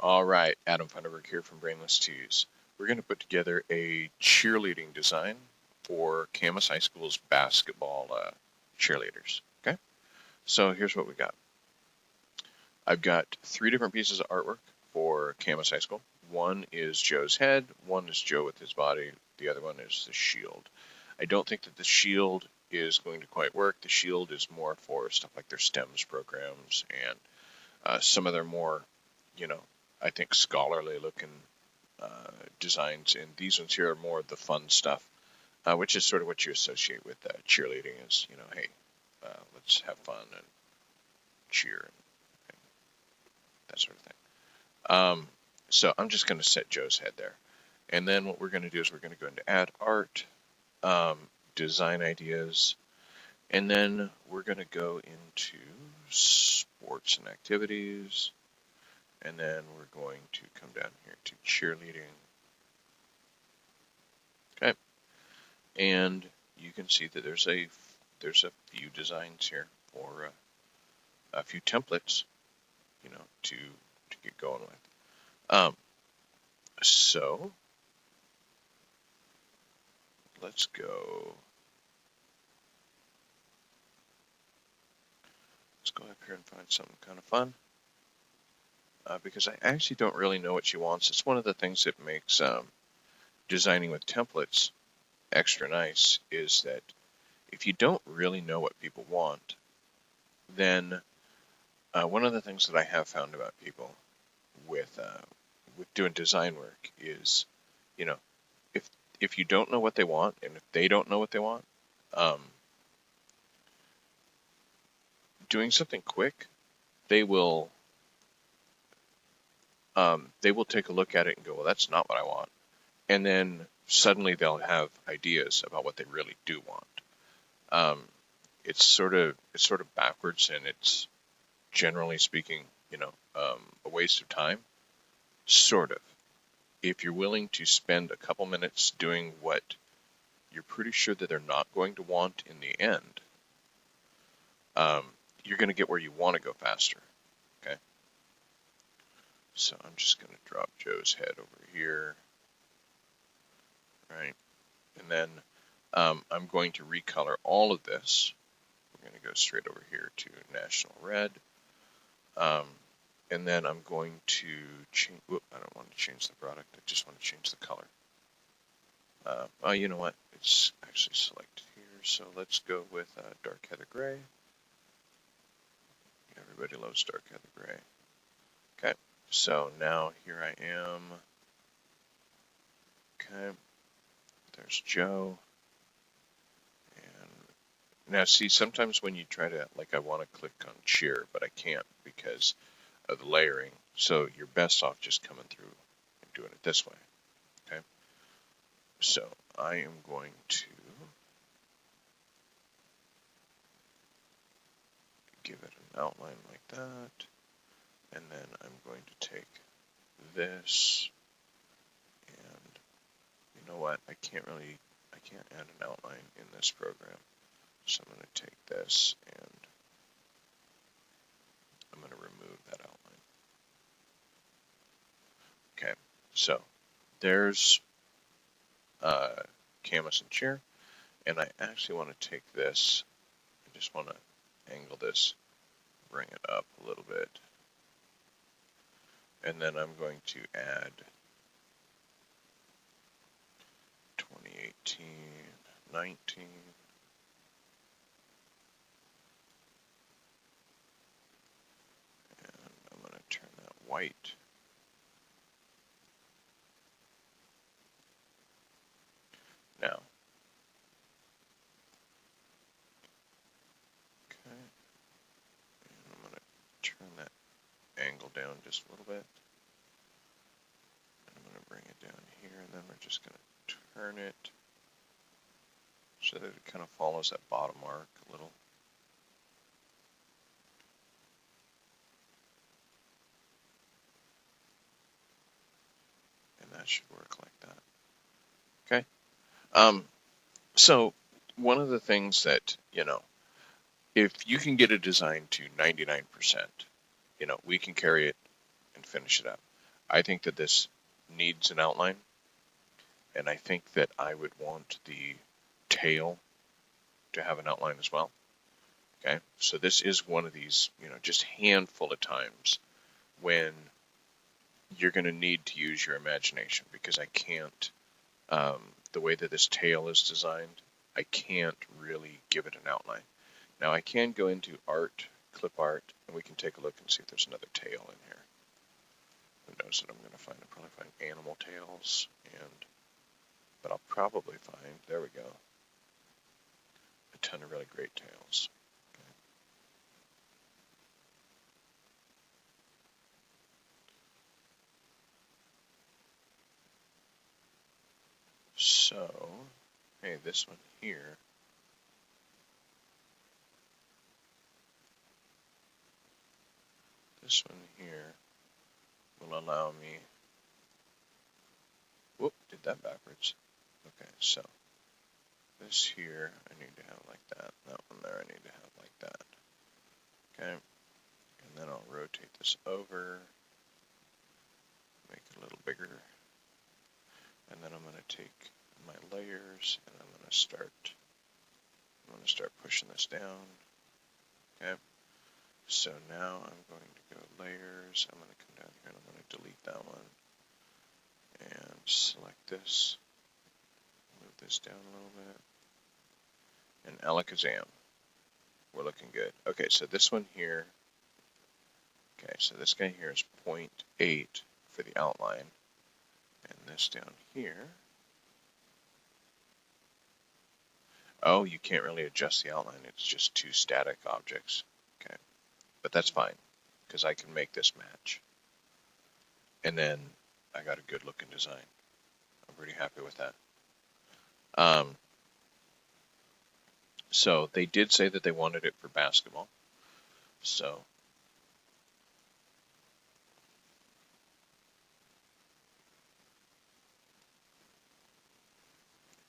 All right, Adam Funderburg here from Brainless Tees. We're going to put together a cheerleading design for Camas High School's basketball cheerleaders. Okay, so here's what we got. I've got 3 different pieces of artwork for Camas High School. One is Joe's head, one is Joe with his body, the other one is the shield. I don't think that the shield is going to quite work. The shield is more for stuff like their STEMS programs and some of their more, I think scholarly looking designs, and these ones here are more of the fun stuff, which is sort of what you associate with cheerleading is, hey, let's have fun and cheer and that sort of thing. So I'm just going to set Joe's head there. And then what we're going to do is we're going to go into add art, design ideas, and then we're going to go into sports and activities. And then we're going to come down here to cheerleading. Okay. And you can see that there's a few designs here, or a few templates, to get going with. So let's go. Let's go up here and find something kind of fun. Because I actually don't really know what she wants. It's one of the things that makes designing with templates extra nice, is that if you don't really know what people want, then one of the things that I have found about people with doing design work is, if you don't know what they want, and if they don't know what they want, doing something quick, they will take a look at it and go, well, that's not what I want. And then suddenly they'll have ideas about what they really do want. It's sort of backwards, and it's generally speaking, a waste of time. Sort of. If you're willing to spend a couple minutes doing what you're pretty sure that they're not going to want in the end, you're going to get where you want to go faster. Okay. So I'm just going to drop Joe's head over here, right? And then I'm going to recolor all of this. We're going to go straight over here to National Red. And then I'm going to change, I don't want to change the product, I just want to change the color. Oh, you know what, it's actually selected here, so let's go with Dark Heather Gray. Everybody loves Dark Heather Gray. Okay, so now here I am. Okay, there's Joe. And now see, sometimes when you try to, I want to click on cheer, but I can't because of the layering. So you're best off just coming through and doing it this way. Okay. So I am going to give it an outline like that. And then I'm going to take this, and you know what? I can't add an outline in this program. So I'm going to take this and I'm going to remove that outline. Okay, so there's Camas and cheer, and I actually want to take this, I just want to angle this, bring it up a little bit, and then I'm going to add 2018, 19, and I'm going to turn that white. Now, okay, and I'm going to turn that angle down just a little bit. And I'm going to bring it down here, and then we're just going to turn it so that it kind of follows that bottom arc a little. And that should work like that. Okay. So one of the things that, if you can get a design to 99%, we can carry it and finish it up. I think that this needs an outline, and I think that I would want the tail to have an outline as well. Okay, so this is one of these, just handful of times when you're going to need to use your imagination, because I can't, the way that this tail is designed, I can't really give it an outline. Now I can go into art, clip art, and we can take a look and see if there's another tail in here. Who knows what I'm going to find? I'll probably find animal tails, but I'll probably find, there we go, a ton of really great tails. Okay. So, hey, this one here, will allow me, whoop, did that backwards. Okay, so this here I need to have like that. That one there I need to have like that. Okay, and then I'll rotate this over, make it a little bigger, and then I'm going to take my layers and I'm going to start pushing this down. Okay, so now I'm going to go layers. I'm going to come down here and I'm going to delete that one and select this, move this down a little bit, and alakazam, we're looking good. Okay, so this one here, okay, so this guy here is 0.8 for the outline, and this down here, oh, you can't really adjust the outline, it's just two static objects. Okay, but that's fine, because I can make this match. And then I got a good looking design. I'm pretty happy with that. So they did say that they wanted it for basketball. So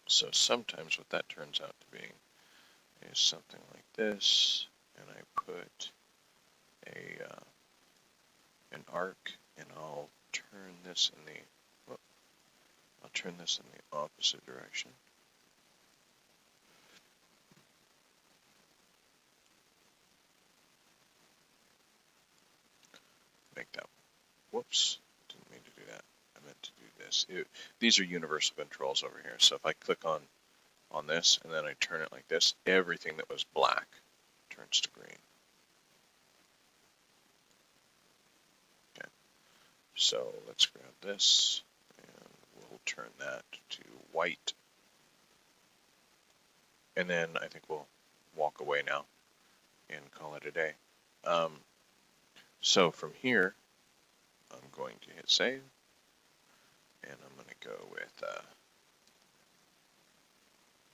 sometimes what that turns out to be is something like this, and I put an arc, and I'll turn this in the opposite direction. Make that. Whoops! Didn't mean to do that. I meant to do this. These are universal controls over here. So if I click on this and then I turn it like this, everything that was black turns to green. Okay. So let's grab this and we'll turn that to white. And then I think we'll walk away now and call it a day. So from here, I'm going to hit save, and I'm going to go with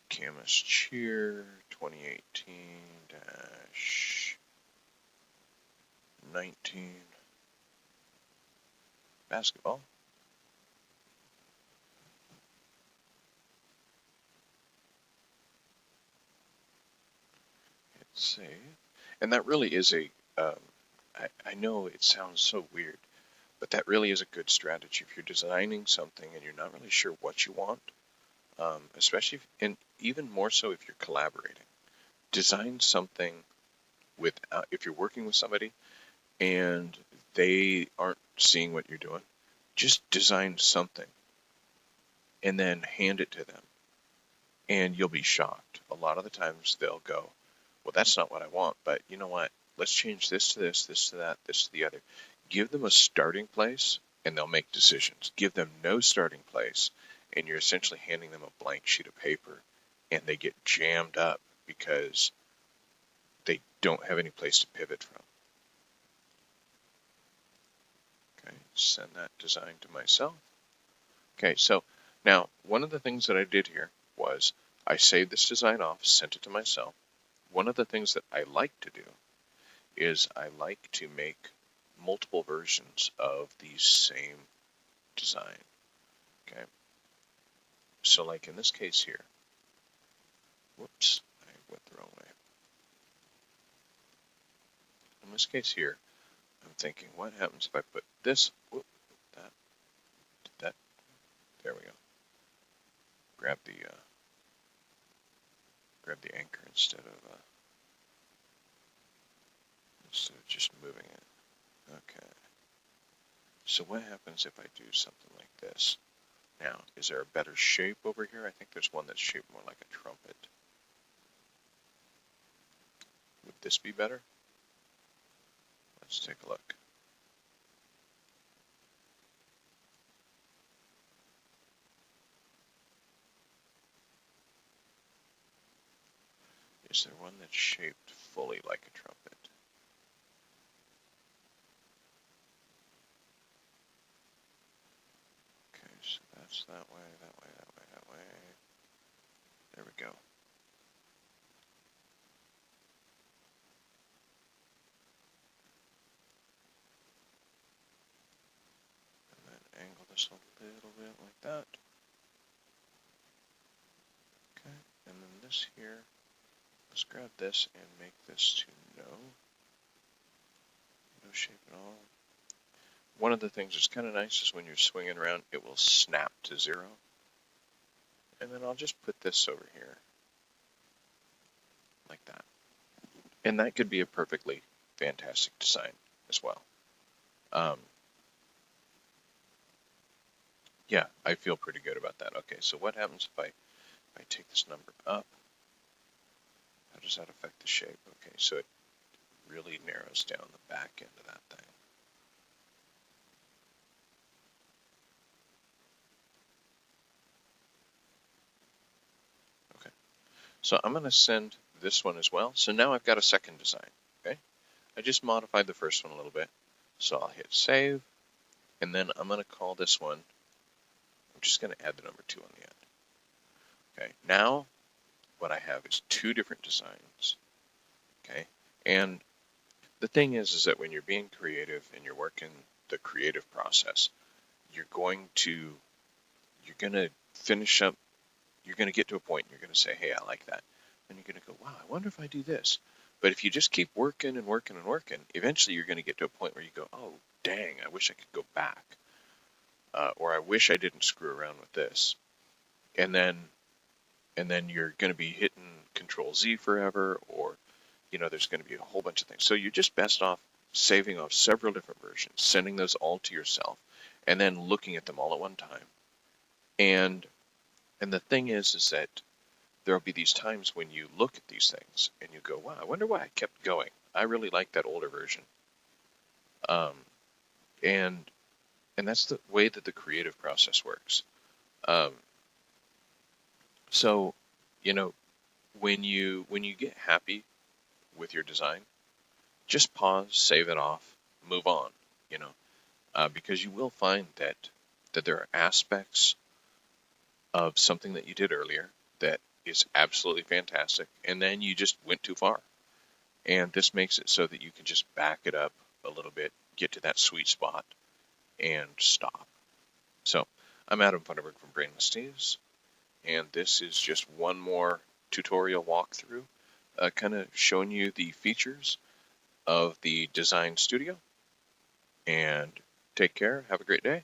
Camas Cheer 2018-19 basketball. Hit save, and that really is a I know it sounds so weird, but that really is a good strategy if you're designing something and you're not really sure what you want, especially and even more so if you're collaborating. Design something if you're working with somebody and they aren't seeing what you're doing, just design something and then hand it to them, and you'll be shocked. A lot of the times they'll go, well, that's not what I want, but you know what? Let's change this to this, this to that, this to the other. Give them a starting place, and they'll make decisions. Give them no starting place, and you're essentially handing them a blank sheet of paper, and they get jammed up because they don't have any place to pivot from. Okay, send that design to myself. Okay, so now one of the things that I did here was I saved this design off, sent it to myself. One of the things that I like to do is I like to make multiple versions of the same design. Okay, so like in this case here, whoops, I went the wrong way. In this case here, I'm thinking, what happens if I put this, that, grab the anchor instead of just moving it. Okay. So what happens if I do something like this? Now, is there a better shape over here? I think there's one that's shaped more like a trumpet. Would this be better? Let's take a look. Is there one that's shaped fully like a trumpet? Okay, so that's that way, that way, that way, that way. There we go. And then angle this a little bit like that. Okay, and then this here, let's grab this and make this to no shape at all. One of the things that's kind of nice is when you're swinging around, it will snap to 0. And then I'll just put this over here, like that. And that could be a perfectly fantastic design as well. Yeah, I feel pretty good about that. Okay, so what happens if I take this number up? How does that affect the shape? Okay, so it really narrows down the back end of that thing. Okay, so I'm going to send this one as well. So now I've got a second design. Okay, I just modified the first one a little bit. So I'll hit save, and then I'm going to call this one, I'm just going to add the number 2 on the end. Okay, now what I have is 2 different designs. Okay, and the thing is that when you're being creative and you're working the creative process, you're going to finish up, you're going to get to a point and you're going to say, hey, I like that. And you're going to go, wow, I wonder if I do this. But if you just keep working and working and working, eventually you're going to get to a point where you go, oh, dang, I wish I could go back. Or I wish I didn't screw around with this. And then you're going to be hitting Control Z forever, or there's going to be a whole bunch of things. So you're just best off saving off several different versions, sending those all to yourself, and then looking at them all at one time. And the thing is that there will be these times when you look at these things and you go, wow, I wonder why I kept going. I really like that older version. And that's the way that the creative process works. So, when you get happy with your design, just pause, save it off, move on, because you will find that there are aspects of something that you did earlier that is absolutely fantastic, and then you just went too far. And this makes it so that you can just back it up a little bit, get to that sweet spot, and stop. So, I'm Adam Funderburg from Brainless Steves, and this is just one more tutorial walkthrough, kind of showing you the features of the Design Studio. And take care. Have a great day.